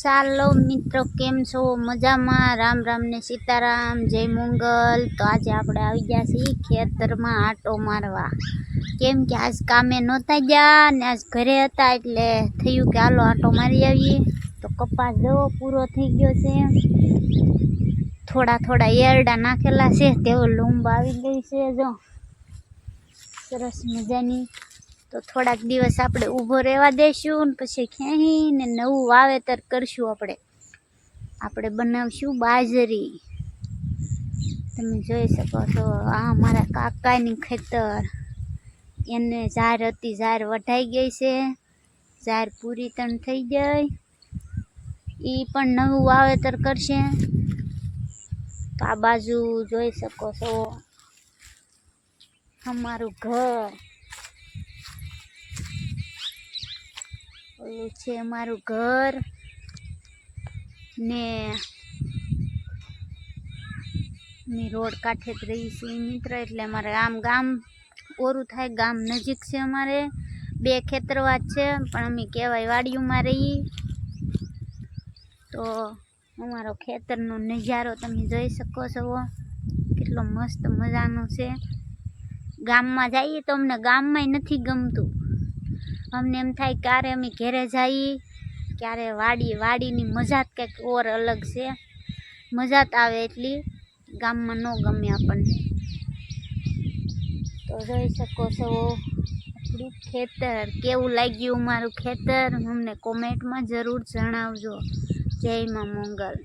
ચાલો મિત્રો, કેમ છો? મજામાં? રામ રામ ને સીતારામ, જય મંગલ। તો આજે આપણે આવી ગયા છીએ ખેતરમાં આટો મારવા, કેમ કે આજ કામે નહોતા ગયા ને આજ ઘરે હતા, એટલે થયું કે હાલો આટો મારી આવીએ। તો કપાસ જો પૂરો થઈ ગયો છે, થોડા થોડા એરડા નાખેલા છે, તેઓ લૂંબ આવી ગઈ છે જો સરસ મજાની। તો થોડાક દિવસ આપણે ઊભો રહેવા દઈશું ને પછી ખેંચીને નવું વાવેતર કરશું। આપણે બનાવશું બાજરી। તમે જોઈ શકો છો, આ મારા કાકાની ખેતર, એને ઝાર હતી, ઝાર વઢાઈ ગઈ છે, ઝાર પૂરી તણ થઈ ગઈ, એ પણ નવું વાવેતર કરશે। તો આ બાજુ જોઈ શકો છો અમારું ઘર, ઓલું છે અમારું ઘર ને મેં રોડ કાંઠે જ રહી છીએ મિત્ર, એટલે અમારે ગામ ઓરું થાય, ગામ નજીક છે। અમારે બે ખેતરવા જ છે, પણ અમે કહેવાય વાડીઓમાં રહીએ। તો અમારો ખેતરનો નજારો તમે જોઈ શકો છો, કેટલો મસ્ત મજાનો છે। ગામમાં જઈએ તો અમને ગામમાંય નથી ગમતું, અમને એમ થાય ક્યારે અમે ઘરે જઈએ, ક્યારે વાડીની મજા જ કંઈક ઓર અલગ છે, મજા જ આવે એટલી, ગામમાં ન ગમે આપણને। તો જોઈ શકો છો આપણું ખેતર, કેવું લાગ્યું મારું ખેતર અમને કોમેન્ટમાં જરૂર જણાવજો। જય માં મંગલ।